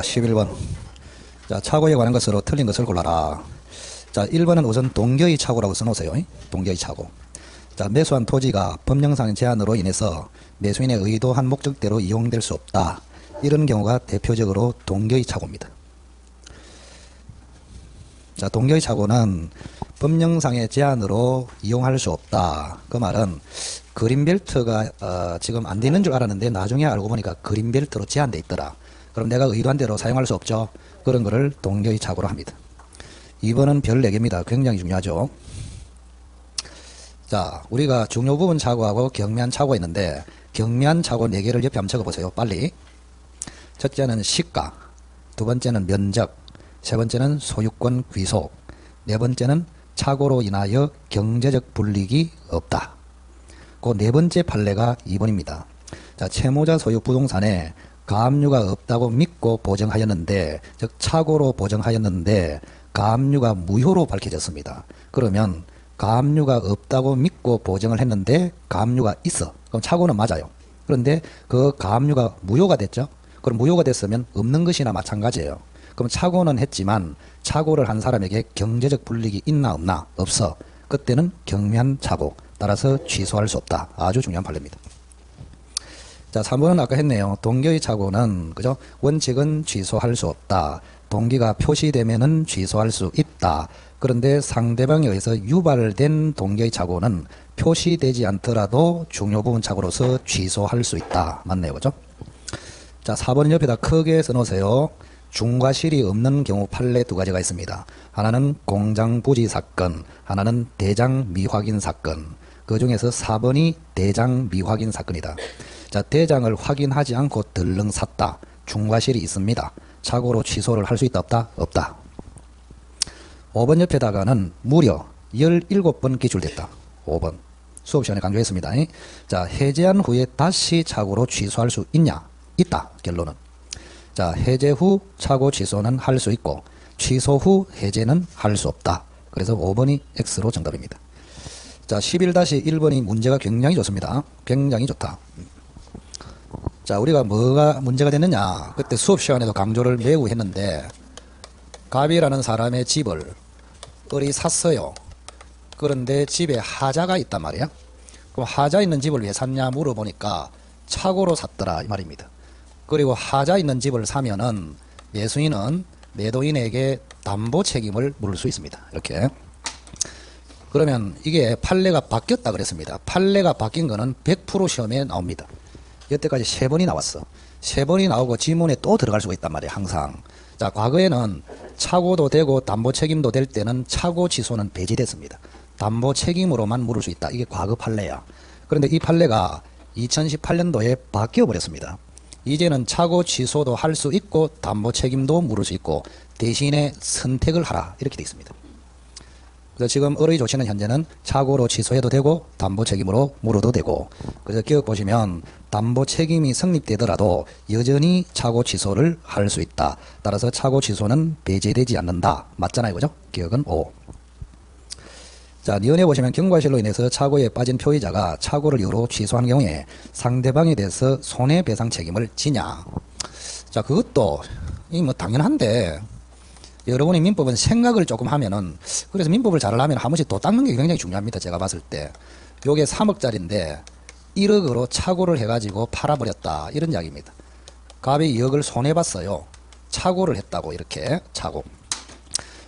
11번. 자, 착오에 관한 것으로 틀린 것을 골라라. 자, 1번은 우선 동거의 착오라고 써놓으세요. 동거의 착오. 자, 매수한 토지가 법령상 제한으로 인해서 매수인의 의도한 목적대로 이용될 수 없다. 이런 경우가 대표적으로 동거의 착오입니다. 자, 동거의 착오는 법령상의 제한으로 이용할 수 없다. 그 말은 그린벨트가 지금 안 되는 줄 알았는데 나중에 알고 보니까 그린벨트로 제한돼 있더라. 그럼 내가 의도한 대로 사용할 수 없죠. 그런 거를 동거의 착오로 합니다. 2번은 별 4개입니다. 굉장히 중요하죠. 자, 우리가 중요 부분 착오하고 경미한 착오가 있는데 경미한 착오 4개를 옆에 한번 적어보세요. 빨리. 첫째는 시가, 두 번째는 면적, 세 번째는 소유권 귀속, 네 번째는 착오로 인하여 경제적 불이익이 없다. 그 네 번째 판례가 2번입니다. 자, 채무자 소유 부동산에 가압류가 없다고 믿고 보정하였는데, 즉 착오로 보정하였는데 가압류가 무효로 밝혀졌습니다. 그러면 가압류가 없다고 믿고 보정을 했는데 가압류가 있어. 그럼 착오는 맞아요. 그런데 그 가압류가 무효가 됐죠. 그럼 무효가 됐으면 없는 것이나 마찬가지예요. 그럼 착오는 했지만 착오를 한 사람에게 경제적 불이익이 있나 없나? 없어. 그때는 경미한 착오. 따라서 취소할 수 없다. 아주 중요한 판례입니다. 자, 3번은 아까 했네요. 동기의 착오는 그죠? 원칙은 취소할 수 없다. 동기가 표시되면은 취소할 수 있다. 그런데 상대방에 의해서 유발된 동기의 착오는 표시되지 않더라도 중요 부분 착오로서 취소할 수 있다. 맞네요. 그죠? 자, 4번 옆에다 크게 써놓으세요. 중과 실이 없는 경우 판례 2가지가 있습니다. 하나는 공장 부지 사건, 하나는 대장 미확인 사건. 그 중에서 4번이 대장 미확인 사건이다. 자, 대장을 확인하지 않고 덜렁 샀다. 중과 실이 있습니다. 착오로 취소를 할 수 있다 없다? 없다. 5번 옆에다가는 무려 17번 기출됐다. 5번. 수업 시간에 강조했습니다. 자, 해제한 후에 다시 착오로 취소할 수 있냐? 있다. 결론은. 자, 해제 후 착오 취소는 할 수 있고 취소 후 해제는 할 수 없다. 그래서 5번이 X로 정답입니다. 자, 11-1번이 문제가 굉장히 좋습니다. 굉장히 좋다. 자, 우리가 뭐가 문제가 됐느냐? 그때 수업 시간에도 강조를 매우 했는데 갑이라는 사람의 집을 을이 샀어요. 그런데 집에 하자가 있단 말이야. 그럼 하자 있는 집을 왜 샀냐 물어보니까 착오로 샀더라 이 말입니다. 그리고 하자 있는 집을 사면은 매수인은 매도인에게 담보 책임을 물을 수 있습니다. 이렇게. 그러면 이게 판례가 바뀌었다 그랬습니다. 판례가 바뀐 거는 100% 시험에 나옵니다. 여태까지 3번이 나왔어. 3번이 나오고 지문에 또 들어갈 수가 있단 말이에요. 항상. 자, 과거에는 착오도 되고 담보 책임도 될 때는 착오 취소는 배제됐습니다. 담보 책임으로만 물을 수 있다. 이게 과거 판례야. 그런데 이 판례가 2018년도에 바뀌어 버렸습니다. 이제는 착오 취소도 할 수 있고 담보 책임도 물을 수 있고 대신에 선택을 하라 이렇게 되어 있습니다. 그래서 지금 을의 조치는 현재는 착오로 취소해도 되고 담보 책임으로 물어도 되고, 그래서 기억 보시면 담보 책임이 성립되더라도 여전히 착오 취소를 할 수 있다. 따라서 착오 취소는 배제되지 않는다. 맞잖아요. 그죠? 기억은 5. 자, 니은에 보시면 경과실로 인해서 착오에 빠진 표의자가 착오를 이유로 취소한 경우에 상대방에 대해서 손해배상 책임을 지냐. 자, 그것도 이 뭐 당연한데 여러분이 민법은 생각을 조금 하면은, 그래서 민법을 잘 하면 한 번씩 더 닦는 게 굉장히 중요합니다. 제가 봤을 때. 요게 3억짜리인데 1억으로 착오를 해가지고 팔아버렸다. 이런 이야기입니다. 갑이 2억을 손해봤어요. 착오를 했다고 이렇게 착오.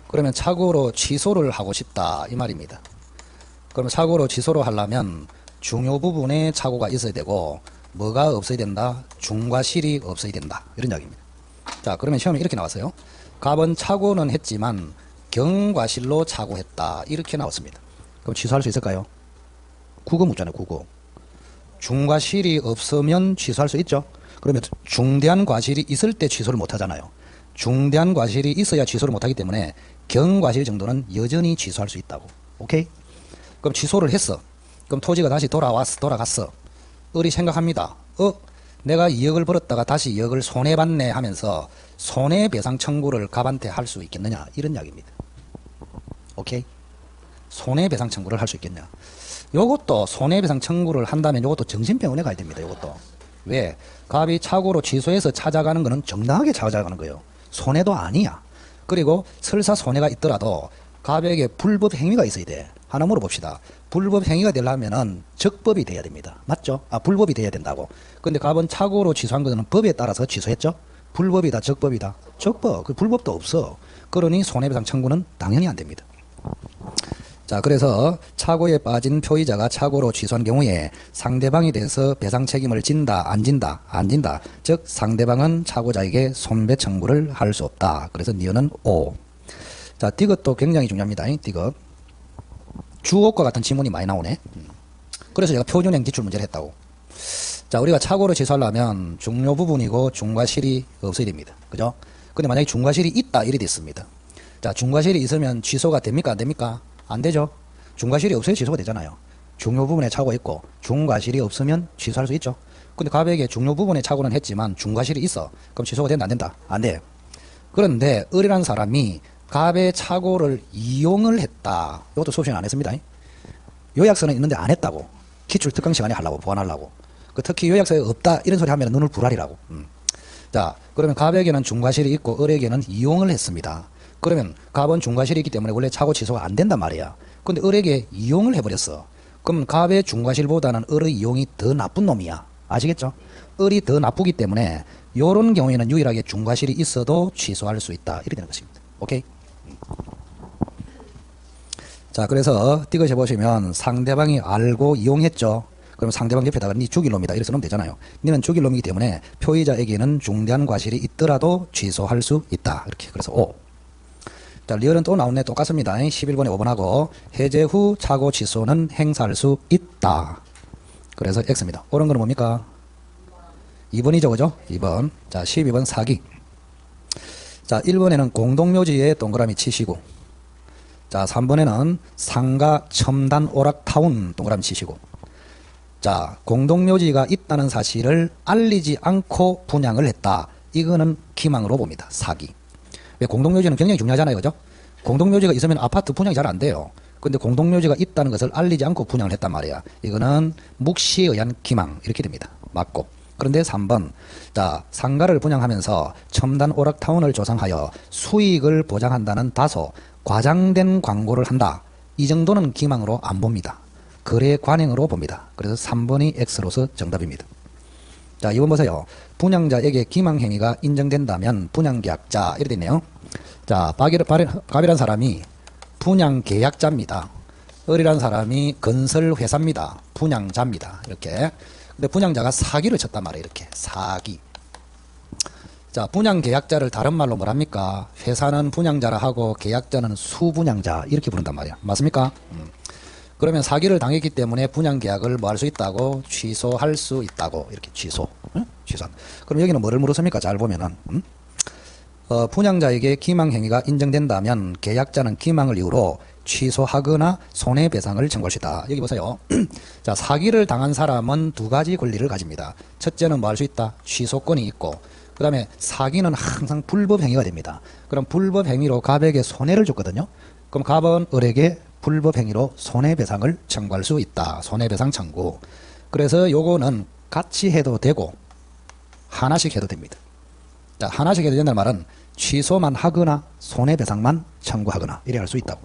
그러면 착오로 취소를 하고 싶다. 이 말입니다. 그러면 착오로 취소를 하려면 중요 부분에 착오가 있어야 되고 뭐가 없어야 된다? 중과 실이 없어야 된다. 이런 이야기입니다. 자, 그러면 시험에 이렇게 나왔어요. 갑은 착오는 했지만 경과실로 착오했다. 이렇게 나왔습니다. 그럼 취소할 수 있을까요? 국어 묻잖아요. 국어. 중과 실이 없으면 취소할 수 있죠. 그러면 중대한 과실이 있을 때 취소를 못 하잖아요. 중대한 과실이 있어야 취소를 못 하기 때문에 경과실 정도는 여전히 취소할 수 있다고. 오케이? 그럼 취소를 했어. 그럼 토지가 다시 돌아갔어. 을이 생각합니다. 내가 2억을 벌었다가 다시 2억을 손해봤네 하면서 손해배상 청구를 갑한테 할 수 있겠느냐 이런 이야기입니다. 오케이? 손해배상 청구를 할 수 있겠냐. 요것도 손해배상 청구를 한다면 요것도 정신병원에 가야 됩니다. 요것도 왜? 갑이 착오로 취소해서 찾아가는 거는 정당하게 찾아가는 거예요. 손해도 아니야. 그리고 설사 손해가 있더라도 갑에게 불법 행위가 있어야 돼. 하나 물어봅시다. 불법 행위가 되려면은 적법이 돼야 됩니다. 맞죠? 불법이 돼야 된다고. 근데 갑은 착오로 취소한 거는 법에 따라서 취소했죠? 불법이다, 적법이다? 적법. 그 불법도 없어. 그러니 손해배상 청구는 당연히 안 됩니다. 자, 그래서 착오에 빠진 표의자가 착오로 취소한 경우에 상대방에 대해서 배상 책임을 진다, 안 진다, 안 진다. 즉, 상대방은 착오자에게 손배 청구를 할 수 없다. 그래서 니은은 O. 자, 디귿도 굉장히 중요합니다. 디귿. 주어과 같은 지문이 많이 나오네. 그래서 제가 표준형 기출문제를 했다고. 자, 우리가 착오로 취소하려면 중요 부분이고 중과 실이 없어야 됩니다. 그죠? 근데 만약에 중과 실이 있다, 이래 됐습니다. 자, 중과 실이 있으면 취소가 됩니까? 안 됩니까? 안 되죠. 중과 실이 없어야 취소가 되잖아요. 중요 부분에 착오가 있고 중과 실이 없으면 취소할 수 있죠. 근데 갑에게 중요 부분에 착오는 했지만 중과 실이 있어. 그럼 취소가 된다, 안 된다? 안 돼. 그런데 을이라는 사람이 갑의 착오를 이용을 했다. 이것도 수업 시간에 안 했습니다. 요약서는 있는데 안 했다고. 기출 특강 시간에 하려고, 보완하려고. 특히 요약서에 없다 이런 소리 하면 눈을 부라리라고. 자, 그러면 갑에게는 중과실이 있고 을에게는 이용을 했습니다. 그러면 갑은 중과실이 있기 때문에 원래 착오 취소가 안 된단 말이야. 근데 을에게 이용을 해버렸어. 그럼 갑의 중과실보다는 을의 이용이 더 나쁜 놈이야. 아시겠죠? 을이 더 나쁘기 때문에 이런 경우에는 유일하게 중과실이 있어도 취소할 수 있다. 이렇게 되는 것입니다. 오케이? 자, 그래서 디귿에 보시면 상대방이 알고 이용했죠. 그럼 상대방 옆에다가 니 죽일 놈이다 이렇게 쓰면 되잖아요. 니는 죽일 놈이기 때문에 표의자에게는 중대한 과실이 있더라도 취소할 수 있다. 이렇게. 그래서 O. 자, 리얼은 또 나오네. 똑같습니다. 11번에 5번하고 해제 후 착오 취소는 행사할 수 있다. 그래서 X입니다. 옳은 거는 뭡니까? 2번이죠. 그죠? 2번. 자, 12번 사기. 자, 1번에는 공동묘지에 동그라미 치시고, 자, 3번에는 상가 첨단 오락타운 동그라미 치시고, 자, 공동묘지가 있다는 사실을 알리지 않고 분양을 했다. 이거는 기망으로 봅니다. 사기. 왜? 공동묘지는 굉장히 중요하잖아요. 그죠? 공동묘지가 있으면 아파트 분양이 잘 안 돼요. 근데 공동묘지가 있다는 것을 알리지 않고 분양을 했단 말이야. 이거는 묵시에 의한 기망. 이렇게 됩니다. 맞고. 그런데 3번. 자, 상가를 분양하면서 첨단 오락타운을 조성하여 수익을 보장한다는 다소 과장된 광고를 한다. 이 정도는 기망으로 안 봅니다. 거래 관행으로 봅니다. 그래서 3번이 X로서 정답입니다. 자, 2번 보세요. 분양자에게 기망행위가 인정된다면 분양계약자 이렇게 되네요. 자, 갑이라는 사람이 분양계약자입니다. 을이라는 사람이 건설회사입니다. 분양자입니다. 이렇게. 근데 분양자가 사기를 쳤단 말이에요. 이렇게. 사기. 자, 분양계약자를 다른 말로 뭐랍니까? 회사는 분양자라 하고 계약자는 수분양자 이렇게 부른단 말이야. 맞습니까? 그러면 사기를 당했기 때문에 분양계약을 뭐 할 수 있다고? 취소할 수 있다고. 이렇게 취소. 응? 취소. 그럼 여기는 뭐를 물었습니까? 잘 보면은. 분양자에게 기망행위가 인정된다면 계약자는 기망을 이유로 취소하거나 손해배상을 청구할 수 있다. 여기 보세요. 자, 사기를 당한 사람은 두 가지 권리를 가집니다. 첫째는 뭐 할 수 있다? 취소권이 있고, 그 다음에 사기는 항상 불법행위가 됩니다. 그럼 불법행위로 갑에게 손해를 줬거든요. 그럼 갑은 을에게 불법행위로 손해배상을 청구할 수 있다. 손해배상 청구. 그래서 요거는 같이 해도 되고 하나씩 해도 됩니다. 자, 하나씩 해도 된다는 말은 취소만 하거나 손해배상만 청구하거나 이래 할 수 있다고.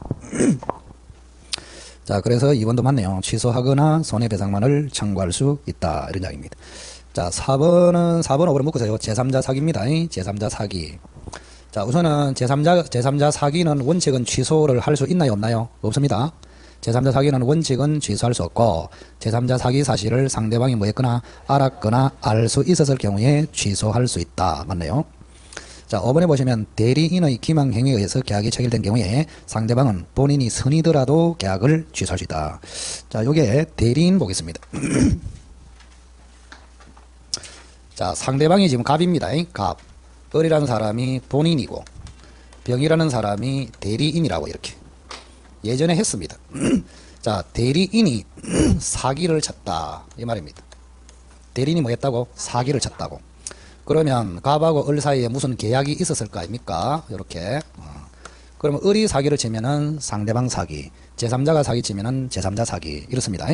자, 그래서 2번도 맞네요. 취소하거나 손해배상만을 청구할 수 있다. 이런 이야기입니다. 자, 4번은 4번 5번 묶으세요. 제3자 사기입니다. 제3자 사기. 자, 우선은 제3자 사기는 원칙은 취소를 할 수 있나요? 없나요? 없습니다. 제3자 사기는 원칙은 취소할 수 없고, 제3자 사기 사실을 상대방이 뭐 했거나 알았거나 알 수 있었을 경우에 취소할 수 있다. 맞네요. 자, 5번에 보시면 대리인의 기망 행위에 의해서 계약이 체결된 경우에 상대방은 본인이 선이더라도 계약을 취소할 수 있다. 자, 요게 대리인 보겠습니다. 자, 상대방이 지금 갑입니다. 갑. 을이라는 사람이 본인이고 병이라는 사람이 대리인이라고 이렇게 예전에 했습니다. 자, 대리인이 사기를 쳤다 이 말입니다. 대리인이 뭐 했다고? 사기를 쳤다고. 그러면 갑하고 을 사이에 무슨 계약이 있었을 거 아닙니까? 이렇게. 그러면 을이 사기를 치면은 상대방 사기, 제3자가 사기 치면은 제3자 사기 이렇습니다.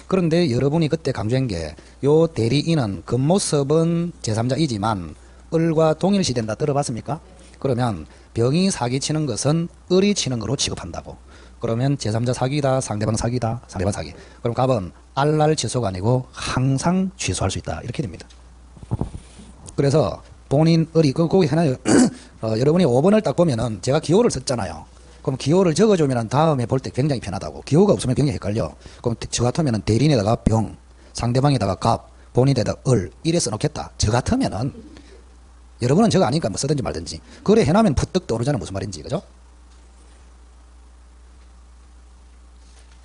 그런데 여러분이 그때 강조한 게 요 대리인은 겉모습은 제3자이지만 을과 동일시된다 들어봤습니까? 그러면 병이 사기 치는 것은 을이 치는 거로 취급한다고. 그러면 제3자 사기다, 상대방 사기다, 상대방 사기. 그럼 답은 알랄 취소가 아니고 항상 취소할 수 있다 이렇게 됩니다. 그래서 본인 을이 거기 하나 여러분이 5번을 딱 보면은 제가 기호를 썼잖아요. 그럼 기호를 적어주면 다음에 볼 때 굉장히 편하다고. 기호가 없으면 굉장히 헷갈려. 그럼 저 같으면은 대리인에다가 병, 상대방에다가 갑, 본인에다가 을 이래 써놓겠다. 저 같으면은 여러분은 저거 아니니까 뭐 쓰든지 말든지. 그래 해놓으면 푸뜩 떠오르잖아 무슨 말인지. 그죠?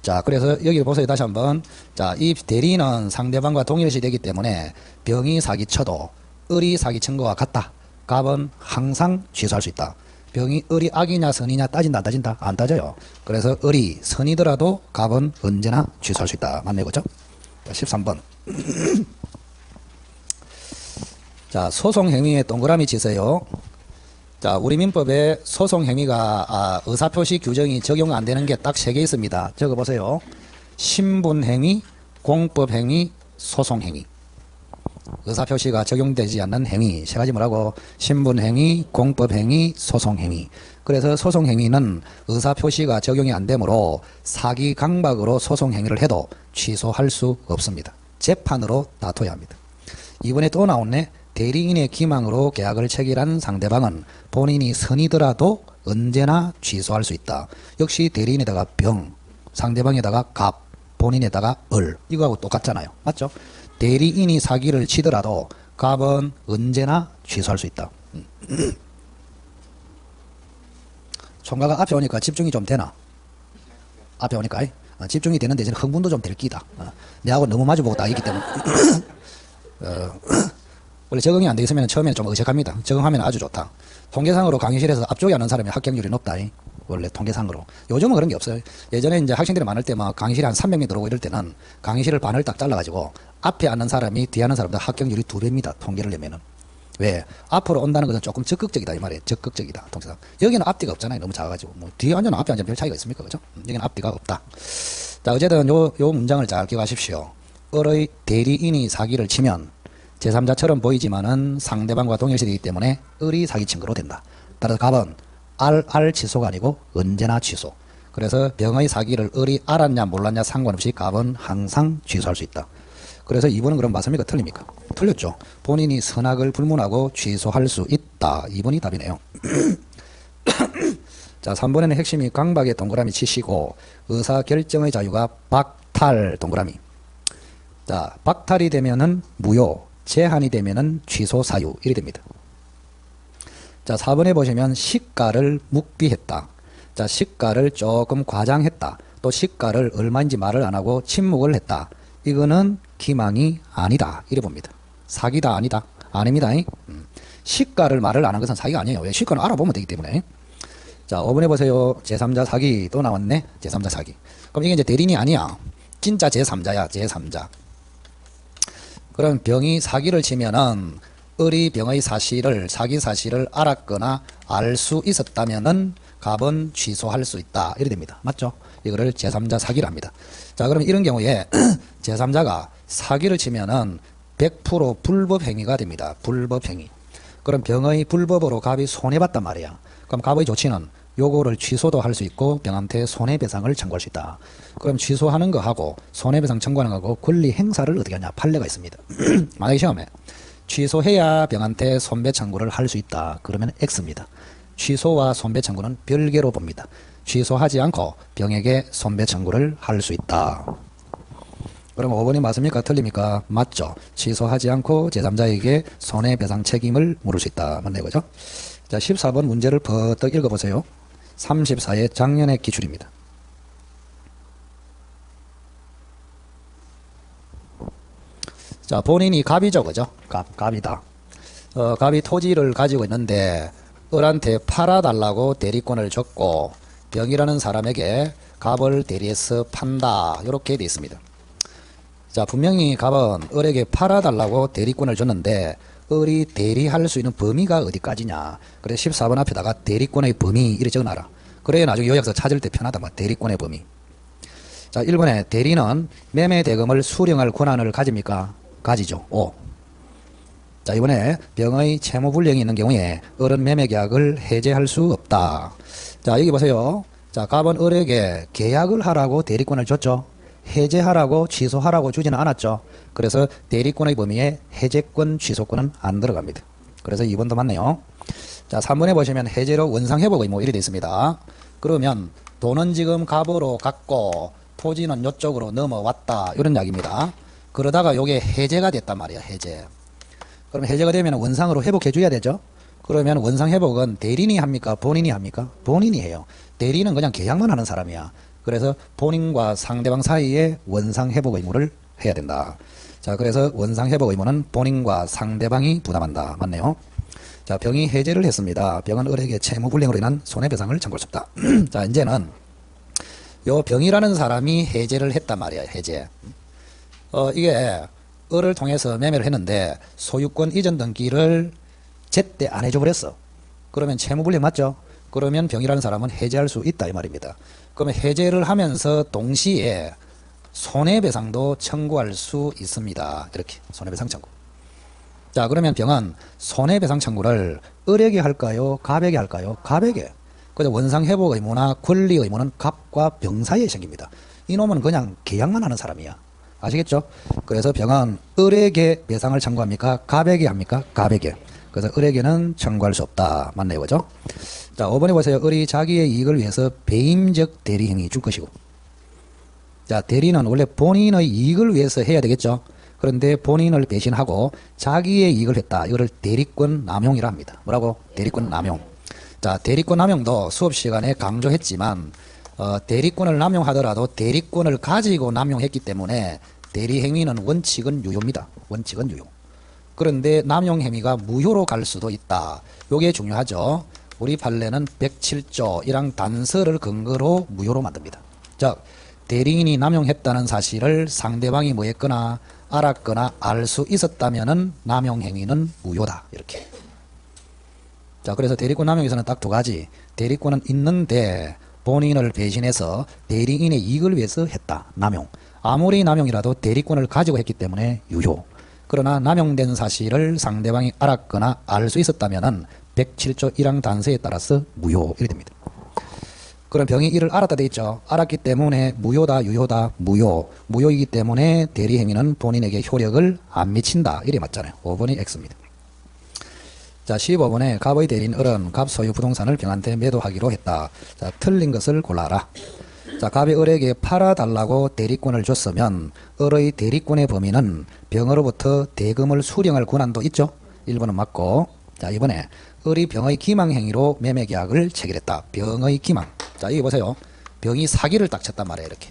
자, 그래서 여기 보세요. 다시 한번. 자, 이 대리인은 상대방과 동일시 되기 때문에 병이 사기쳐도 을이 사기친 거와 같다. 갑은 항상 취소할 수 있다. 병이 을이 악이냐 선이냐 따진다 안 따진다? 안 따져요. 그래서 을이 선이더라도 갑은 언제나 취소할 수 있다. 맞네, 그죠? 13번. 자, 소송행위에 동그라미 치세요. 자, 우리 민법에 소송행위가 의사표시 규정이 적용 안 되는 게 딱 3개 있습니다. 적어보세요. 신분행위, 공법행위, 소송행위. 의사표시가 적용되지 않는 행위 3가지 뭐라고? 신분행위, 공법행위, 소송행위. 그래서 소송행위는 의사표시가 적용이 안 되므로 사기 강박으로 소송행위를 해도 취소할 수 없습니다. 재판으로 다퉈야 합니다. 이번에 또 나왔네. 대리인의 기망으로 계약을 체결한 상대방은 본인이 선이더라도 언제나 취소할 수 있다. 역시 대리인에다가 병, 상대방에다가 갑, 본인에다가 을. 이거하고 똑같잖아요. 맞죠? 대리인이 사기를 치더라도 갑은 언제나 취소할 수 있다. 총각아 앞에 오니까 집중이 좀 되나? 앞에 오니까 집중이 되는 대신에 흥분도 좀 될 끼다. 내하고 너무 마주보고 딱 있기 때문에 원래 적응이 안 돼 있으면 처음에는 좀 어색합니다. 적응하면 아주 좋다. 통계상으로 강의실에서 앞쪽에 앉는 사람이 합격률이 높다. 원래 통계상으로. 요즘은 그런 게 없어요. 예전에 이제 학생들이 많을 때 막 강의실에 한 300명 들어오고 이럴 때는 강의실을 반을 딱 잘라가지고 앞에 앉는 사람이 뒤에 앉는 사람보다 합격률이 2배입니다. 통계를 내면은. 왜? 앞으로 온다는 것은 조금 적극적이다 이 말이에요. 적극적이다. 통계상. 여기는 앞뒤가 없잖아요. 너무 작아가지고. 뭐 뒤에 앉으면 앞에 앉으면 별 차이가 있습니까? 그죠? 여기는 앞뒤가 없다. 자, 어쨌든 요 문장을 잘 기억하십시오. 을의 대리인이 사기를 치면 제3자처럼 보이지만은 상대방과 동일시되기 때문에 을이 사기친 거로 된다. 따라서 갑은 알 취소가 아니고 언제나 취소. 그래서 병의 사기를 을이 알았냐 몰랐냐 상관없이 갑은 항상 취소할 수 있다. 그래서 2번은 그럼 맞습니까? 틀립니까? 틀렸죠. 본인이 선악을 불문하고 취소할 수 있다. 2번이 답이네요. 자, 3번에는 핵심이 강박의 동그라미 치시고 의사결정의 자유가 박탈 동그라미. 자, 박탈이 되면은 무효, 제한이 되면은 취소 사유 이렇게 됩니다. 자, 4번에 보시면 시가를 묵비했다. 자, 시가를 조금 과장했다. 또 시가를 얼마인지 말을 안 하고 침묵을 했다. 이거는 기망이 아니다. 이래 봅니다. 사기다 아니다. 아닙니다. 시가를 말을 안 한 것은 사기가 아니에요. 왜? 시가는 알아보면 되기 때문에. 자, 5번에 보세요. 제3자 사기 또 나왔네. 제3자 사기. 그럼 이게 이제 대리인이 아니야. 진짜 제3자야. 제3자. 그럼 병이 사기를 치면은 을이 병의 사실을 사기 사실을 알았거나 알 수 있었다면은 갑은 취소할 수 있다. 이래 됩니다. 맞죠? 이거를 제3자 사기를 합니다. 자, 그러면 이런 경우에 제3자가 사기를 치면은 100% 불법 행위가 됩니다. 불법 행위. 그럼 병의 불법으로 갑이 손해봤단 말이야. 그럼 갑의 조치는 요거를 취소도 할 수 있고 병한테 손해배상을 청구할 수 있다. 그럼 취소하는 거하고 손해배상 청구하는 거하고 권리 행사를 어떻게 하냐? 판례가 있습니다. 만약에 시험에 취소해야 병한테 손배 청구를 할 수 있다. 그러면 X입니다. 취소와 손배 청구는 별개로 봅니다. 취소하지 않고 병에게 손배 청구를 할 수 있다. 그럼 5번이 맞습니까? 틀립니까? 맞죠. 취소하지 않고 제3자에게 손해배상 책임을 물을 수 있다. 맞네, 그죠? 자, 14번 문제를 버뜩 읽어보세요. 34의 작년의 기출입니다. 자, 본인이 갑이죠, 그죠? 갑이다. 갑이 토지를 가지고 있는데 을한테 팔아달라고 대리권을 줬고 병이라는 사람에게 갑을 대리해서 판다. 이렇게 되어 있습니다. 자, 분명히 갑은 을에게 팔아달라고 대리권을 줬는데 을이 대리할 수 있는 범위가 어디까지냐. 그래서 14번 앞에다가 대리권의 범위 이렇게 적어놔라. 그래야 나중에 요약서 찾을 때 편하다. 뭐 대리권의 범위. 자, 1번에 대리는 매매 대금을 수령할 권한을 가집니까? 가지죠. O. 자, 이번에 병의 채무불이행이 있는 경우에 을은 매매계약을 해제할 수 없다. 자, 여기 보세요. 자, 갑은 을에게 계약을 하라고 대리권을 줬죠. 해제하라고 취소하라고 주지는 않았죠. 그래서 대리권의 범위에 해제권, 취소권은 안 들어갑니다. 그래서 2번도 맞네요. 자, 3번에 보시면 해제로 원상회복 의무 이렇게 되어 있습니다. 그러면 돈은 지금 갑으로 갔고 토지는 이쪽으로 넘어왔다. 이런 이야기입니다. 그러다가 이게 해제가 됐단 말이야. 해제. 그럼 해제가 되면 원상으로 회복해 줘야 되죠. 그러면 원상 회복은 대리인이 합니까? 본인이 합니까? 본인이 해요. 대리는 그냥 계약만 하는 사람이야. 그래서 본인과 상대방 사이에 원상 회복 의무를 해야 된다. 자, 그래서 원상 회복 의무는 본인과 상대방이 부담한다. 맞네요. 자, 병이 해제를 했습니다. 병은 을에게 채무불이행으로 인한 손해배상을 청구할 수 없다. 자, 이제는 요 병이라는 사람이 해제를 했단 말이야. 해제. 이게 을을 통해서 매매를 했는데 소유권 이전 등기를 제때 안 해줘 버렸어. 그러면 채무불이행 맞죠? 그러면 병이라는 사람은 해제할 수 있다 이 말입니다. 그러면 해제를 하면서 동시에 손해배상도 청구할 수 있습니다. 이렇게 손해배상 청구. 자, 그러면 병은 손해배상 청구를 을에게 할까요? 갑에게 할까요? 갑에게. 그래서 원상회복 의무나 권리 의무는 갑과 병 사이에 생깁니다. 이놈은 그냥 계약만 하는 사람이야. 아시겠죠? 그래서 병은 을에게 배상을 청구합니까? 갑에게 합니까? 갑에게. 그래서 을에게는 청구할 수 없다. 맞네요. 그죠? 자, 5번에 보세요. 을이 자기의 이익을 위해서 배임적 대리행위 줄 것이고. 자, 대리는 원래 본인의 이익을 위해서 해야 되겠죠? 그런데 본인을 배신하고 자기의 이익을 했다. 이거를 대리권 남용이라 합니다. 뭐라고? 대리권 남용. 자, 대리권 남용도 수업 시간에 강조했지만 대리권을 남용하더라도 대리권을 가지고 남용했기 때문에 대리행위는 원칙은 유효입니다. 원칙은 유효. 그런데 남용 행위가 무효로 갈 수도 있다. 요게 중요하죠. 우리 판례는 107조 1항 단서를 근거로 무효로 만듭니다. 즉 대리인이 남용했다는 사실을 상대방이 뭐했거나 알았거나 알 수 있었다면은 남용 행위는 무효다. 이렇게. 자, 그래서 대리권 남용에서는 딱 두 가지. 대리권은 있는데 본인을 배신해서 대리인의 이익을 위해서 했다. 남용. 아무리 남용이라도 대리권을 가지고 했기 때문에 유효. 그러나 남용된 사실을 상대방이 알았거나 알 수 있었다면은 107조 1항 단서에 따라서 무효. 이렇게 됩니다. 그럼 병이 이를 알았다 돼 있죠. 알았기 때문에 무효다, 유효다, 무효. 무효이기 때문에 대리행위는 본인에게 효력을 안 미친다. 이래 맞잖아요. 5번이 X입니다. 자, 15번에 갑의 대리인 을은 갑 소유 부동산을 병한테 매도하기로 했다. 자, 틀린 것을 골라라. 자, 갑이 을에게 팔아달라고 대리권을 줬으면 을의 대리권의 범위는 병으로부터 대금을 수령할 권한도 있죠. 1번은 맞고. 자, 이번에 을이 병의 기망행위로 매매계약을 체결했다. 병의 기망. 자, 여기 보세요. 병이 사기를 딱 쳤단 말이에요. 이렇게.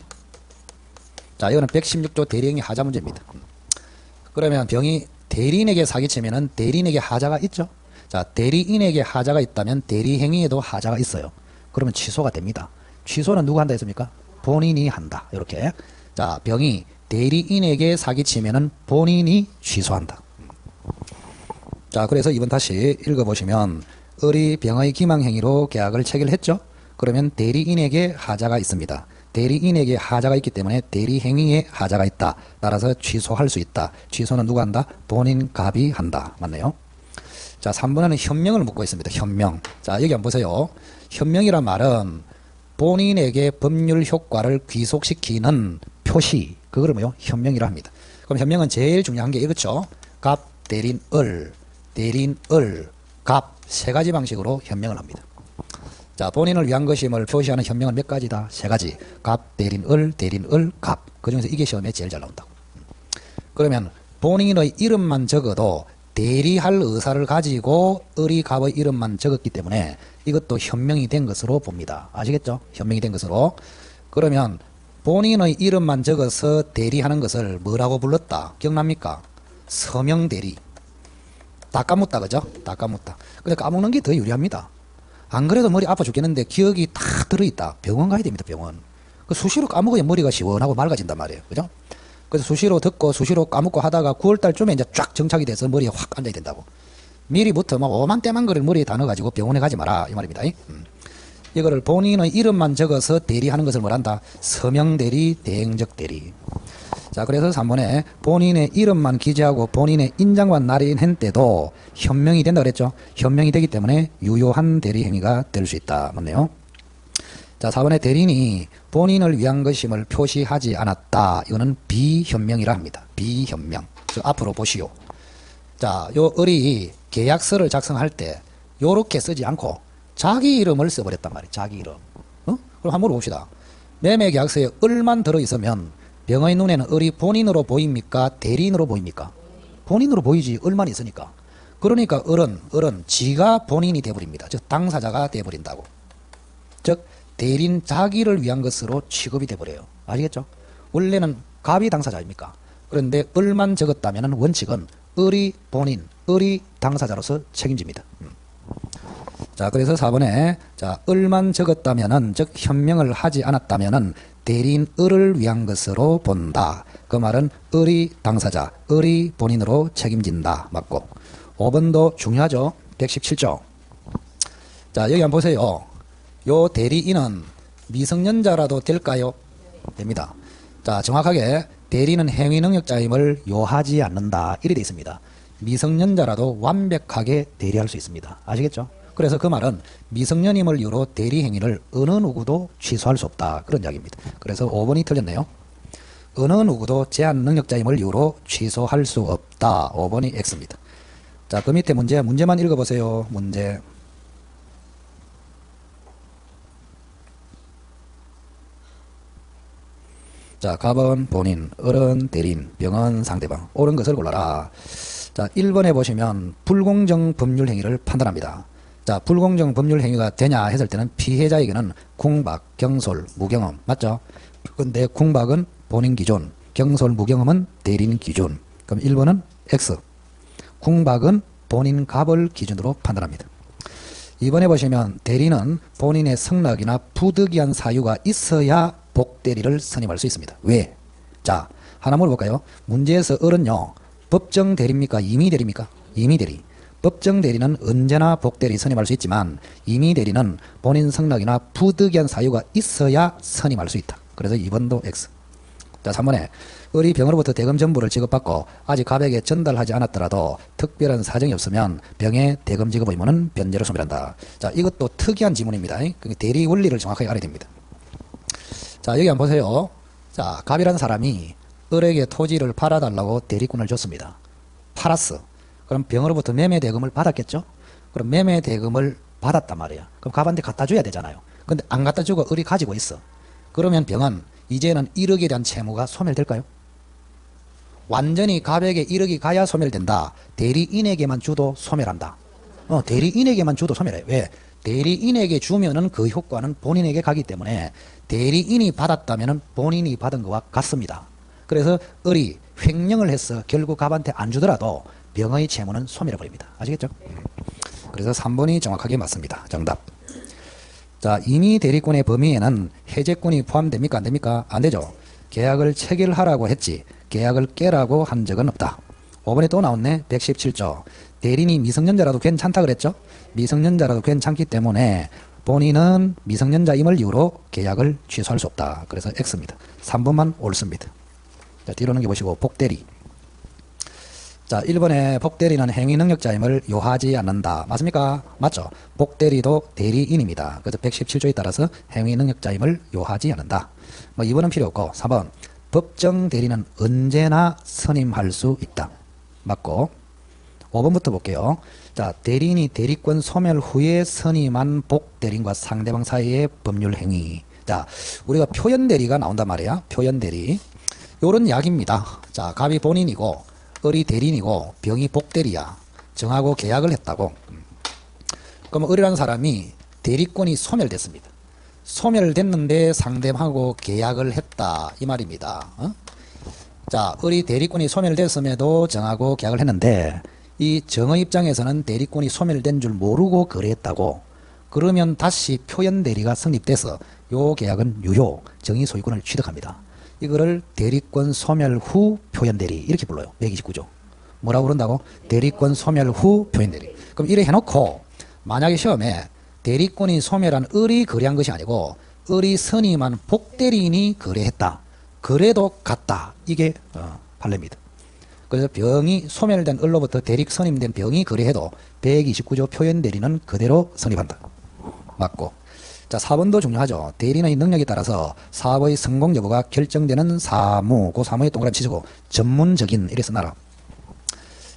자, 이거는 116조 대리행위 하자 문제입니다. 그러면 병이 대리인에게 사기치면은 대리인에게 하자가 있죠. 자, 대리인에게 하자가 있다면 대리행위에도 하자가 있어요. 그러면 취소가 됩니다. 취소는 누가 한다 했습니까? 본인이 한다. 이렇게. 자, 병이 대리인에게 사기치면은 본인이 취소한다. 자, 그래서 이번 다시 읽어보시면 을이 병의 기망행위로 계약을 체결했죠. 그러면 대리인에게 하자가 있습니다. 대리인에게 하자가 있기 때문에 대리행위에 하자가 있다. 따라서 취소할 수 있다. 취소는 누가 한다? 본인 갑이 한다. 맞네요. 자, 3번에는 현명을 묻고 있습니다. 현명. 자, 여기 한번 보세요. 현명이란 말은 본인에게 법률 효과를 귀속시키는 표시. 그걸 뭐요? 현명이라 합니다. 그럼 현명은 제일 중요한 게 이렇죠. 갑, 대리인, 을. 대리인, 을, 갑. 세 가지 방식으로 현명을 합니다. 자, 본인을 위한 것임을 표시하는 현명은 몇 가지다? 세 가지. 갑, 대리인, 을, 갑. 그 중에서 이게 시험에 제일 잘 나온다고. 그러면 본인의 이름만 적어도 대리할 의사를 가지고 을이 갑의 이름만 적었기 때문에 이것도 현명이 된 것으로 봅니다. 아시겠죠? 현명이 된 것으로. 그러면 본인의 이름만 적어서 대리하는 것을 뭐라고 불렀다? 기억납니까? 서명대리. 다 까먹다, 그죠? 다 까먹다. 근데 까먹는 게 더 유리합니다. 안 그래도 머리 아파 죽겠는데 기억이 다 들어있다. 병원 가야 됩니다, 병원. 그 수시로 까먹어야 머리가 시원하고 맑아진단 말이에요. 그죠? 그래서 수시로 듣고 수시로 까먹고 하다가 9월달쯤에 이제 쫙 정착이 돼서 머리에 확 앉아야 된다고. 미리부터 막 오만 때만 거리를 머리에 다 넣어가지고 병원에 가지 마라. 이 말입니다. 이거를 본인의 이름만 적어서 대리하는 것을 뭐란다? 서명대리, 대행적 대리. 자, 그래서 3번에 본인의 이름만 기재하고 본인의 인장만 날인한 때도 현명이 된다 그랬죠? 현명이 되기 때문에 유효한 대리 행위가 될 수 있다. 맞네요. 자, 4번에 대리인이 본인을 위한 것임을 표시하지 않았다. 이거는 비현명이라 합니다. 비현명. 즉 앞으로 보시오. 자, 요 을이 계약서를 작성할 때 요렇게 쓰지 않고 자기 이름을 써버렸단 말이에요. 자기 이름. 그럼 한번 물어봅시다. 매매계약서에 을만 들어있으면 병의 눈에는 을이 본인으로 보입니까? 대리인으로 보입니까? 본인으로 보이지. 을만 있으니까. 그러니까 을은 지가 본인이 돼버립니다. 즉 당사자가 돼버린다고. 즉 대리인 자기를 위한 것으로 취급이 돼버려요. 아시겠죠? 원래는 갑이 당사자입니까? 그런데 을만 적었다면 원칙은 을이 본인, 을이 당사자로서 책임집니다. 자, 그래서 4번에 자, 을만 적었다면은 즉 현명을 하지 않았다면은 대리인 을을 위한 것으로 본다. 그 말은 을이 당사자, 을이 본인으로 책임진다. 맞고. 5번도 중요하죠. 117조. 자, 여기 한번 보세요. 요 대리인은 미성년자라도 될까요? 됩니다. 자, 정확하게 대리는 행위능력자임을 요하지 않는다. 이래 돼 있습니다. 미성년자라도 완벽하게 대리할 수 있습니다. 아시겠죠? 그래서 그 말은 미성년임을 이유로 대리 행위를 어느 누구도 취소할 수 없다. 그런 이야기입니다. 그래서 5번이 틀렸네요. 어느 누구도 제한 능력자임을 이유로 취소할 수 없다. 5번이 X입니다. 자, 그 밑에 문제만 읽어보세요. 문제. 자, 갑은 본인, 을은 대리인, 병은 상대방. 옳은 것을 골라라. 자, 1번에 보시면 불공정 법률 행위를 판단합니다. 자, 불공정 법률 행위가 되냐 했을 때는 피해자에게는 궁박, 경솔, 무경험. 맞죠? 근데 궁박은 본인 기준, 경솔, 무경험은 대리인 기준. 그럼 1번은 X. 궁박은 본인 갑을 기준으로 판단합니다. 2번에 보시면 대리는 본인의 성락이나 부득이한 사유가 있어야 복대리를 선임할 수 있습니다. 왜? 자, 하나 물어볼까요? 문제에서 을은요, 법정 대리입니까? 임의 대리입니까? 임의 대리. 법정 대리는 언제나 복대리 선임할 수 있지만 임의 대리는 본인 성락이나 부득이한 사유가 있어야 선임할 수 있다. 그래서 2번도 X. 자, 3번에 을이 병으로부터 대금 전부를 지급받고 아직 갑에게 전달하지 않았더라도 특별한 사정이 없으면 병의 대금 지급 의무는 변제로 소멸한다. 자, 이것도 특이한 지문입니다. 대리 원리를 정확하게 알아야 됩니다. 자, 여기 한번 보세요. 자, 갑이라는 사람이 을에게 토지를 팔아달라고 대리권을 줬습니다. 팔았어. 그럼 병으로부터 매매 대금을 받았겠죠? 그럼 매매 대금을 받았단 말이야. 그럼 갑한테 갖다 줘야 되잖아요. 근데 안 갖다 주고 을이 가지고 있어. 그러면 병은 이제는 1억에 대한 채무가 소멸될까요? 완전히 갑에게 1억이 가야 소멸된다. 대리인에게만 주도 소멸한다. 대리인에게만 주도 소멸해요. 왜? 대리인에게 주면은 그 효과는 본인에게 가기 때문에 대리인이 받았다면은 본인이 받은 것과 같습니다. 그래서 을이 횡령을 해서 결국 갑한테 안 주더라도 병의 채무는 소멸해버립니다. 아시겠죠? 그래서 3번이 정확하게 맞습니다. 정답. 자, 임의 대리권의 범위에는 해제권이 포함됩니까? 안 됩니까? 안 되죠. 계약을 체결하라고 했지 계약을 깨라고 한 적은 없다. 5번에 또 나왔네. 117조. 대리인이 미성년자라도 괜찮다 그랬죠? 미성년자라도 괜찮기 때문에 본인은 미성년자임을 이유로 계약을 취소할 수 없다. 그래서 X입니다. 3번만 옳습니다. 자, 뒤로 넘겨보시고 복대리. 자, 1번에 복대리는 행위능력자임을 요하지 않는다. 맞습니까? 맞죠? 복대리도 대리인입니다. 그래서 117조에 따라서 행위능력자임을 요하지 않는다. 뭐 2번은 필요 없고 3번 법정 대리는 언제나 선임할 수 있다. 맞고 5번부터 볼게요. 자, 대리인이 대리권 소멸 후에 선임한 복대리인과 상대방 사이의 법률 행위. 자, 우리가 표현대리가 나온단 말이야. 표현대리. 요런 약입니다. 자, 갑이 본인이고 을이 대리인이고 병이 복대리야. 정하고 계약을 했다고. 그럼 을이라는 사람이 대리권이 소멸됐습니다. 소멸됐는데 상대방하고 계약을 했다. 이 말입니다. 자, 을이 대리권이 소멸됐음에도 정하고 계약을 했는데 이 정의 입장에서는 대리권이 소멸된 줄 모르고 거래했다고. 그러면 다시 표현대리가 성립돼서 요 계약은 유효, 정의 소유권을 취득합니다. 이거를 대리권 소멸 후 표현대리 이렇게 불러요. 129조. 뭐라고 그런다고? 대리권 소멸 후 표현대리. 그럼 이래 해놓고 만약에 시험에 대리권이 소멸한 을이 거래한 것이 아니고 을이 선임한 복대리인이 거래했다. 그래도 같다. 이게 판례입니다. 그래서 병이 소멸된 을로부터 대리 선임된 병이 거래해도 129조 표현대리는 그대로 성립한다. 맞고. 자, 4번도 중요하죠. 대리인의 능력에 따라서 사업의 성공 여부가 결정되는 사무. 그 사무에 동그라미 치시고 전문적인 이래 써놔라.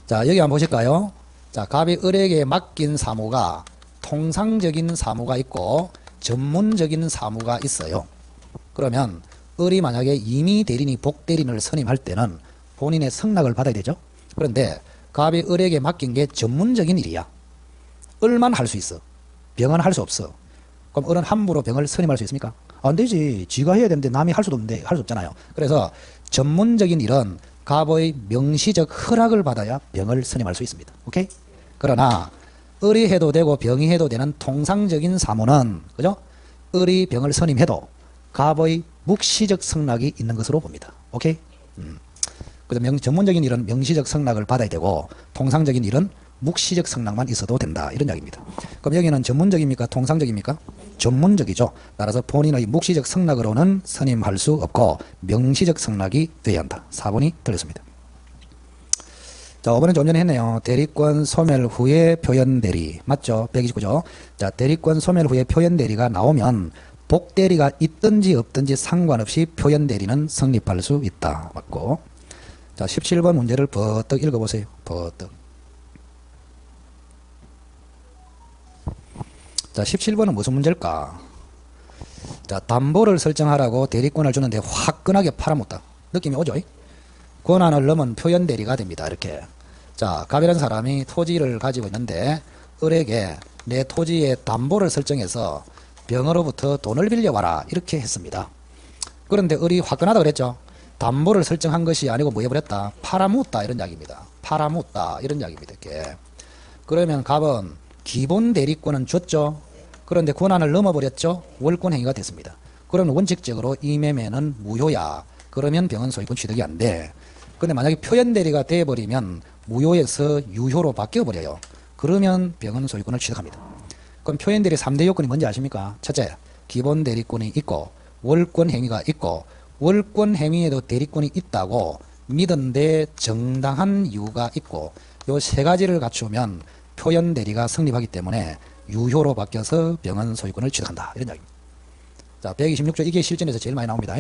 자, 여기 한번 보실까요? 자, 갑이 을에게 맡긴 사무가 통상적인 사무가 있고 전문적인 사무가 있어요. 그러면 을이 만약에 임의 대리인이 복대리인을 선임할 때는 본인의 승낙을 받아야 되죠. 그런데 갑이 을에게 맡긴 게 전문적인 일이야. 을만 할 수 있어. 병은 할 수 없어. 그럼 을은 함부로 병을 선임할 수 있습니까? 안 되지. 지가 해야 되는데 남이 할 수도 없는데 할 수 없잖아요. 그래서 전문적인 일은 갑의 명시적 허락을 받아야 병을 선임할 수 있습니다. 오케이? 그러나 을이 해도 되고 병이 해도 되는 통상적인 사무는 그죠? 을이 병을 선임해도 갑의 묵시적 승낙이 있는 것으로 봅니다. 오케이? 그래서 전문적인 일은 명시적 승낙을 받아야 되고 통상적인 일은 묵시적 승낙만 있어도 된다. 이런 이야기입니다. 그럼 여기는 전문적입니까? 통상적입니까? 전문적이죠. 따라서 본인의 묵시적 승낙으로는 선임할 수 없고 명시적 승낙이 돼야 한다. 4번이 틀렸습니다. 자, 5번은 좀 전에 했네요. 대리권 소멸 후에 표현대리. 맞죠? 129조. 자, 대리권 소멸 후에 표현대리가 나오면 복대리가 있든지 없든지 상관없이 표현대리는 성립할 수 있다. 맞고. 자, 17번 문제를 버뜩 읽어보세요. 버뜩. 자, 17번은 무슨 문제일까? 자, 담보를 설정하라고 대리권을 주는데 화끈하게 팔아먹다. 느낌이 오죠? 권한을 넘은 표현대리가 됩니다. 이렇게. 자, 갑이라는 사람이 토지를 가지고 있는데 을에게 내 토지에 담보를 설정해서 병으로부터 돈을 빌려와라. 이렇게 했습니다. 그런데 을이 화끈하다 그랬죠? 담보를 설정한 것이 아니고 뭐 해버렸다? 팔아묻다. 이런 이야기입니다. 팔아묻다. 이런 이야기입니다. 이렇게. 그러면 갑은 기본 대리권은 줬죠? 그런데 권한을 넘어버렸죠? 월권 행위가 됐습니다. 그러면 원칙적으로 이 매매는 무효야. 그러면 병은 소유권 취득이 안 돼. 근데 만약에 표현대리가 돼버리면 무효에서 유효로 바뀌어버려요. 그러면 병은 소유권을 취득합니다. 그럼 표현대리 3대 요건이 뭔지 아십니까? 첫째, 기본 대리권이 있고 월권 행위가 있고 월권 행위에도 대리권이 있다고 믿은데 정당한 이유가 있고 요 세 가지를 갖추면 표현대리가 성립하기 때문에 유효로 바뀌어서 병은 소유권을 취득한다. 이런 이야기입니다. 자, 126조 이게 실전에서 제일 많이 나옵니다.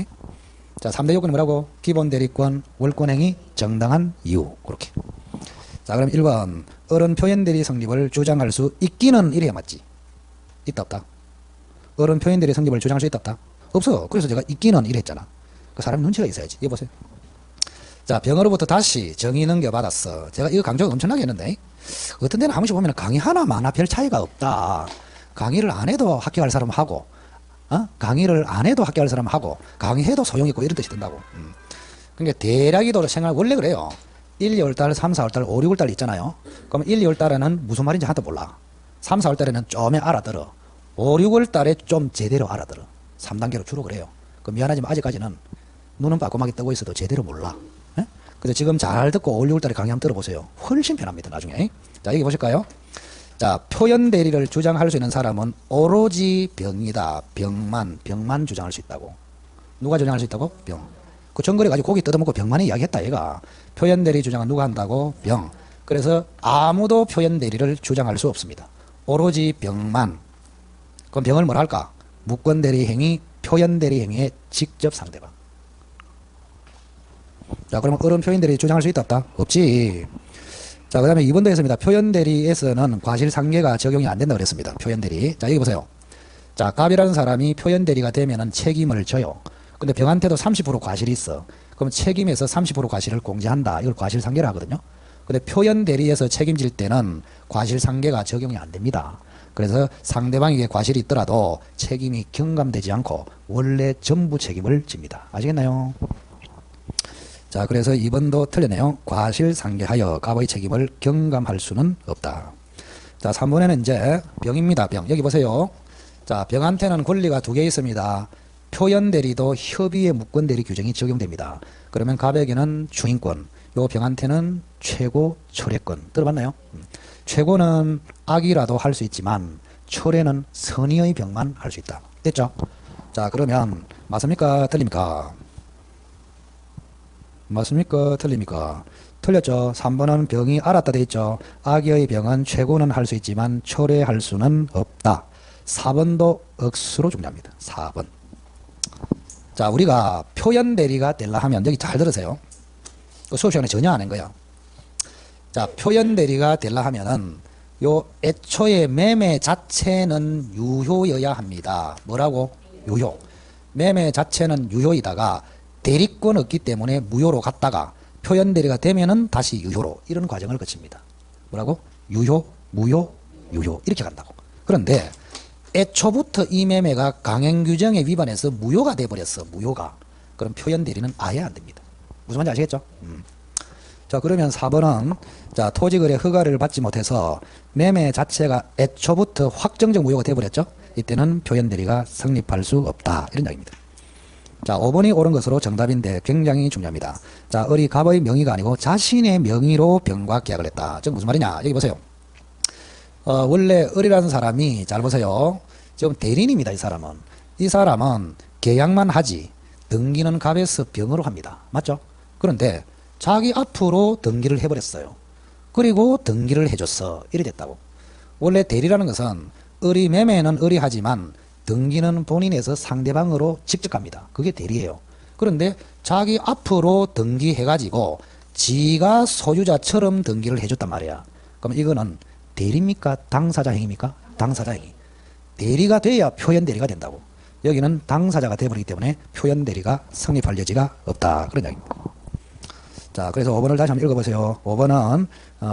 자, 3대 요건은 뭐라고? 기본 대리권, 월권 행위, 정당한 이유. 그렇게. 자, 그럼 1번. 을은 표현대리 성립을 주장할 수 있기는 이래야 맞지. 있다 없다? 을은 표현대리 성립을 주장할 수 있다 없다? 없어. 그래서 제가 있기는 이랬잖아. 그 사람 눈치가 있어야지. 이거 보세요. 자, 병으로부터 다시 정의 넘겨받았어. 제가 이거 강조 엄청나게 했는데 어떤 데는 한 번씩 보면 강의 하나마나 별 차이가 없다. 강의를 안 해도 합격할 사람 하고 강의를 안 해도 합격할 사람 하고 강의해도 소용있고 이런 뜻이 든다고. 그러니까 대략이도 생각 원래 그래요. 1, 2월달, 3, 4월달, 5, 6월달 있잖아요. 그럼 1, 2월달에는 무슨 말인지 하나도 몰라. 3, 4월달에는 좀에 알아들어. 5, 6월달에 좀 제대로 알아들어. 3단계로 주로 그래요. 그럼 미안하지만 아직까지는 눈은 빠꼼하게 뜨고 있어도 제대로 몰라. 예? 그래서 지금 잘 듣고 5, 6월달에 강의 한번 들어보세요. 훨씬 편합니다. 나중에. 자, 여기 보실까요? 자, 표현대리를 주장할 수 있는 사람은 오로지 병이다. 병만 주장할 수 있다고. 누가 주장할 수 있다고? 병. 그 정거래 가지고 고기 뜯어먹고 병만이 이야기했다 얘가. 표현대리 주장은 누가 한다고? 병. 그래서 아무도 표현대리를 주장할 수 없습니다. 오로지 병만. 그럼 병을 뭐라 할까? 무권대리 행위, 표현대리 행위의 직접 상대방. 자, 그러면 을은 표현대리 주장할 수 있다 없다? 없지. 자, 그 다음에 2번도 했습니다. 표현대리에서는 과실상계가 적용이 안 된다고 그랬습니다. 표현대리. 자, 여기 보세요. 자, 갑이라는 사람이 표현대리가 되면은 책임을 져요. 근데 병한테도 30% 과실이 있어. 그럼 책임에서 30% 과실을 공제한다. 이걸 과실상계라 하거든요. 근데 표현대리에서 책임질 때는 과실상계가 적용이 안 됩니다. 그래서 상대방에게 과실이 있더라도 책임이 경감되지 않고 원래 전부 책임을 집니다. 아시겠나요? 자, 그래서 2번도 틀렸네요. 과실상계하여 갑의 책임을 경감할 수는 없다. 자, 3번에는 이제 병입니다. 병. 여기 보세요. 자, 병한테는 권리가 2개 있습니다. 표현대리도 협의의 무권대리 규정이 적용됩니다. 그러면 갑에게는 주인권, 요 병한테는 최고 철회권. 들어봤나요? 최고는 악이라도 할 수 있지만 철회는 선의의 병만 할 수 있다. 됐죠? 자, 그러면 맞습니까? 틀립니까? 맞습니까? 틀립니까? 틀렸죠. 3번은 병이 앓았다 돼 있죠. 악의 병은 최고는 할 수 있지만 철회할 수는 없다. 4번도 억수로 중요합니다. 4번. 자, 우리가 표현 대리가 되려 하면 여기 잘 들으세요. 수업 시간에 전혀 안 한 거야. 자, 표현 대리가 되려 하면은 요 애초에 매매 자체는 유효여야 합니다. 뭐라고? 유효. 매매 자체는 유효이다가 대리권 없기 때문에 무효로 갔다가 표현 대리가 되면은 다시 유효로, 이런 과정을 거칩니다. 뭐라고? 유효, 무효, 유효, 이렇게 간다고. 그런데 애초부터 이 매매가 강행 규정에 위반해서 무효가 돼버렸어. 무효가. 그럼 표현 대리는 아예 안 됩니다. 무슨 말인지 아시겠죠? 자, 그러면 4번은 자, 토지거래 허가를 받지 못해서 매매 자체가 애초부터 확정적 무효가 돼버렸죠. 이때는 표현 대리가 성립할 수 없다. 이런 이야기입니다. 자, 5번이 옳은 것으로 정답인데 굉장히 중요합니다. 자, 을이 갑의 명의가 아니고 자신의 명의로 병과 계약을 했다. 즉 무슨 말이냐? 여기 보세요. 원래 을이라는 사람이, 잘 보세요. 지금 대리인입니다. 이 사람은. 이 사람은 계약만 하지 등기는 갑에서 병으로 합니다. 맞죠? 그런데 자기 앞으로 등기를 해버렸어요. 그리고 등기를 해줬어. 이래 됐다고. 원래 대리라는 것은 을이 매매는 을이 하지만 등기는 본인에서 상대방으로 직접 갑니다. 그게 대리예요. 그런데 자기 앞으로 등기해가지고 지가 소유자처럼 등기를 해줬단 말이야. 그럼 이거는 대리입니까? 당사자 행위입니까? 당사자 행위. 대리가 돼야 표현 대리가 된다고. 여기는 당사자가 돼버리기 때문에 표현 대리가 성립할 여지가 없다. 그런 이야기입니다. 자, 그래서 5번을 다시 한번 읽어보세요. 5번은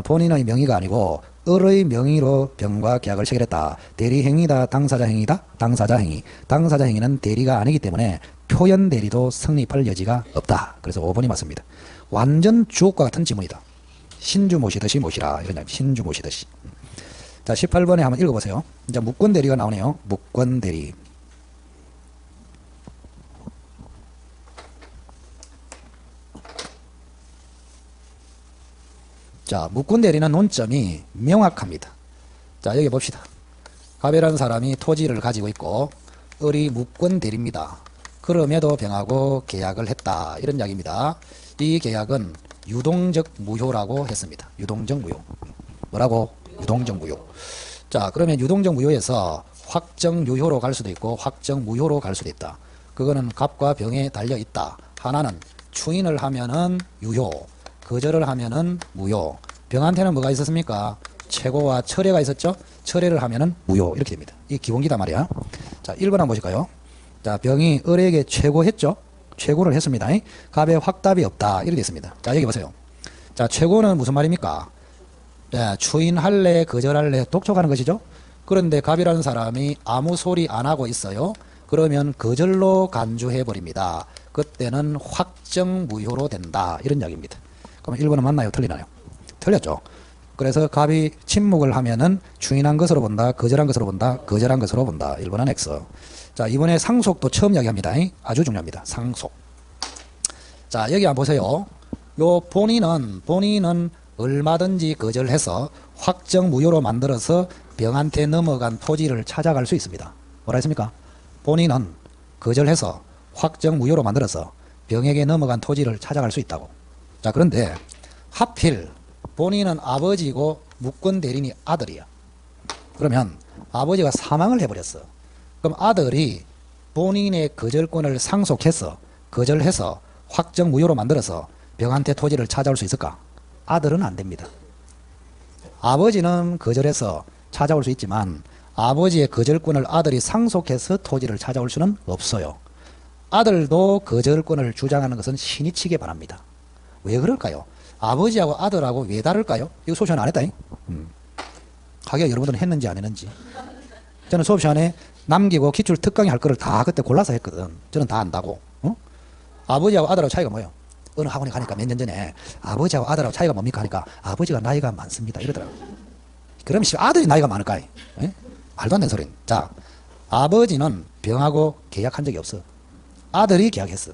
본인의 명의가 아니고 을의 명의로 병과 계약을 체결했다. 대리 행위다, 당사자 행위다? 당사자 행위. 당사자 행위는 대리가 아니기 때문에 표현 대리도 성립할 여지가 없다. 그래서 5번이 맞습니다. 완전 주옥과 같은 지문이다. 신주 모시듯이 모시라. 이런 이야기. 신주 모시듯이. 자, 18번에 한번 읽어보세요. 이제 무권 대리가 나오네요. 무권 대리. 자, 무권 대리는 논점이 명확합니다. 자, 여기 봅시다. 갑이라는 사람이 토지를 가지고 있고 을이 무권 대리입니다. 그럼에도 병하고 계약을 했다. 이런 이야기입니다. 이 계약은 유동적 무효라고 했습니다. 유동적 무효. 뭐라고? 유동적 무효. 자, 그러면 유동적 무효에서 확정 유효로 갈 수도 있고 확정 무효로 갈 수도 있다. 그거는 갑과 병에 달려 있다. 하나는 추인을 하면은 유효, 거절을 하면은 무효. 병한테는 뭐가 있었습니까? 최고와 철회가 있었죠? 철회를 하면은 무효. 이렇게 됩니다. 이 기본기다 말이야. 자, 1번 한번 보실까요? 자, 병이 을에게 최고했죠? 최고를 했습니다. 갑에 확답이 없다. 이렇게 됐습니다. 자, 여기 보세요. 자, 최고는 무슨 말입니까? 네, 추인할래, 거절할래, 독촉하는 것이죠? 그런데 갑이라는 사람이 아무 소리 안 하고 있어요. 그러면 거절로 간주해버립니다. 그때는 확정 무효로 된다. 이런 이야기입니다. 그럼 1번은 맞나요? 틀리나요? 틀렸죠. 그래서 갑이 침묵을 하면은 추인한 것으로 본다, 거절한 것으로 본다, 거절한 것으로 본다. 1번은 X. 자, 이번에 상속도 처음 이야기합니다. 아주 중요합니다. 상속. 자, 여기 한번 보세요. 요 본인은 얼마든지 거절해서 확정 무효로 만들어서 병한테 넘어간 토지를 찾아갈 수 있습니다. 뭐라 했습니까? 본인은 거절해서 확정 무효로 만들어서 병에게 넘어간 토지를 찾아갈 수 있다고. 자, 그런데 하필 본인은 아버지고 무권 대리인이 아들이야. 그러면 아버지가 사망을 해버렸어. 그럼 아들이 본인의 거절권을 상속해서 거절해서 확정 무효로 만들어서 병한테 토지를 찾아올 수 있을까? 아들은 안 됩니다. 아버지는 거절해서 찾아올 수 있지만 아버지의 거절권을 아들이 상속해서 토지를 찾아올 수는 없어요. 아들도 거절권을 주장하는 것은 신이치게 바랍니다. 왜 그럴까요? 아버지하고 아들하고 왜 다를까요? 이거 수업 시간에 안 했다잉? 하기가 여러분들은 했는지 안 했는지. 저는 수업 시간에 남기고 기출 특강이 할 거를 다 그때 골라서 했거든. 저는 다 안다고. 아버지하고 아들하고 차이가 뭐예요? 어느 학원에 가니까 몇 년 전에 아버지하고 아들하고 차이가 뭡니까 하니까 아버지가 나이가 많습니다. 이러더라고요. 그럼 아들이 나이가 많을까? 말도 안 되는 소리는. 자, 아버지는 병하고 계약한 적이 없어. 아들이 계약했어.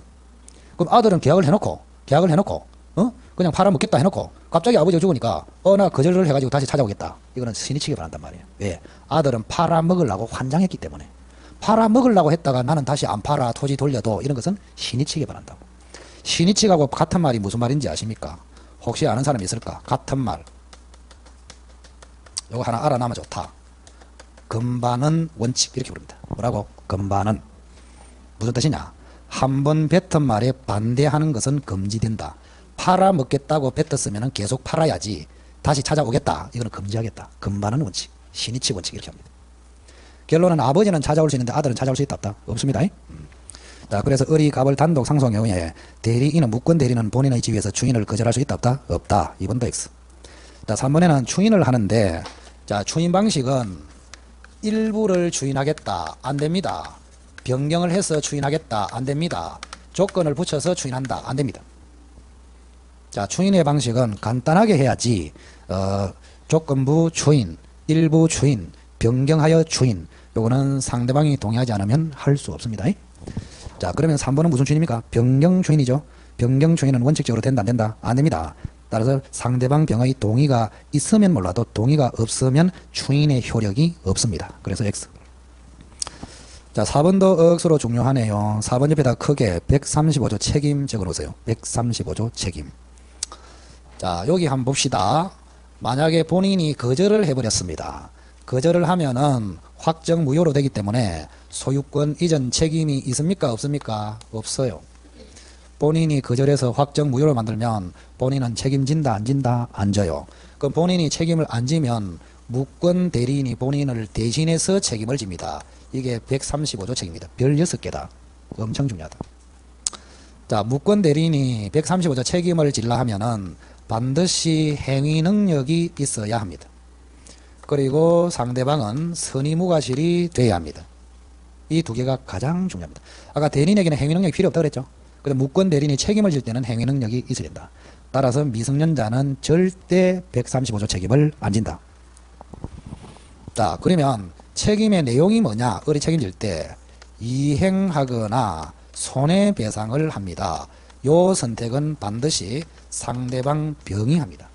그럼 아들은 계약을 해놓고 그냥 팔아먹겠다 해놓고 갑자기 아버지가 죽으니까 나 거절을 해가지고 다시 찾아오겠다. 이거는 신이치기 바란단 말이에요. 왜? 아들은 팔아먹으려고 환장했기 때문에. 팔아먹으려고 했다가 나는 다시 안 팔아 토지 돌려도 이런 것은 신이치기 바란다고. 신이치기하고 같은 말이 무슨 말인지 아십니까? 혹시 아는 사람이 있을까? 같은 말. 요거 하나 알아나면 좋다. 금반은 원칙 이렇게 부릅니다. 뭐라고? 금반은 무슨 뜻이냐? 한 번 뱉은 말에 반대하는 것은 금지된다. 팔아먹겠다고 뱉었으면 계속 팔아야지. 다시 찾아오겠다. 이거는 금지하겠다. 금반은 원칙. 신이치 원칙 이렇게 합니다. 결론은 아버지는 찾아올 수 있는데 아들은 찾아올 수 있다 없다? 없습니다. 자, 그래서 을이 갑을 단독 상속 경우에 대리인은 무권 대리는 본인의 지위에서 추인을 거절할 수 있다 없다? 없다. 2번도 X. 자, 3번에는 추인을 하는데 자, 추인 방식은 일부를 추인하겠다. 안 됩니다. 변경을 해서 추인하겠다. 안 됩니다. 조건을 붙여서 추인한다. 안 됩니다. 자, 추인의 방식은 간단하게 해야지 조건부 추인, 일부 추인, 변경하여 추인 요거는 상대방이 동의하지 않으면 할 수 없습니다. 자, 그러면 3번은 무슨 추인입니까? 변경 추인이죠. 변경 추인은 원칙적으로 된다 안 된다? 안 됩니다. 따라서 상대방 병의 동의가 있으면 몰라도 동의가 없으면 추인의 효력이 없습니다. 그래서 X. 자, 4번도 억수로 중요하네요. 4번 옆에다 크게 135조 책임 적어놓으세요. 135조 책임. 자, 여기 한번 봅시다. 만약에 본인이 거절을 해버렸습니다. 거절을 하면은 확정 무효로 되기 때문에 소유권 이전 책임이 있습니까? 없습니까? 없어요. 본인이 거절해서 확정 무효로 만들면 본인은 책임진다 안 진다? 안 져요. 그럼 본인이 책임을 안 지면 무권 대리인이 본인을 대신해서 책임을 집니다. 이게 135조 책임입니다. 별 6개다. 엄청 중요하다. 자, 무권 대리인이 135조 책임을 질라 하면은 반드시 행위 능력이 있어야 합니다. 그리고 상대방은 선의무과실이 돼야 합니다. 이 두 개가 가장 중요합니다. 아까 대리인에게는 행위 능력이 필요 없다고 그랬죠. 근데 무권 대리인이 책임을 질 때는 행위 능력이 있어야 된다. 따라서 미성년자는 절대 135조 책임을 안 진다. 자, 그러면 책임의 내용이 뭐냐? 을이 책임질 때 이행하거나 손해배상을 합니다. 요 선택은 반드시 상대방 병이 합니다.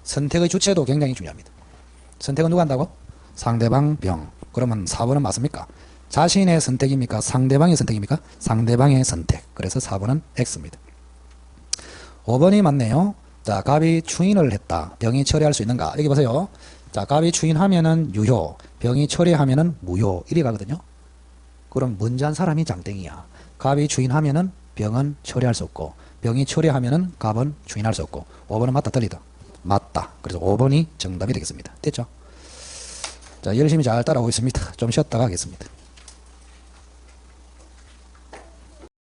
선택의 주체도 굉장히 중요합니다. 선택은 누가 한다고? 상대방 병. 그러면 4번은 맞습니까? 자신의 선택입니까? 상대방의 선택입니까? 상대방의 선택. 그래서 4번은 X입니다. 5번이 맞네요. 자, 갑이 추인을 했다. 병이 처리할 수 있는가? 여기 보세요. 자, 갑이 추인하면은 유효, 병이 처리하면은 무효. 이리 가거든요. 그럼 먼저 한 사람이 장땡이야. 갑이 추인하면은 병은 처리할 수 없고, 병이 처리하면은 갑은 추인할 수 없고. 5번은 맞다, 틀리다. 맞다. 그래서 5번이 정답이 되겠습니다. 됐죠? 자, 열심히 잘 따라오고 있습니다. 좀 쉬었다가 하겠습니다.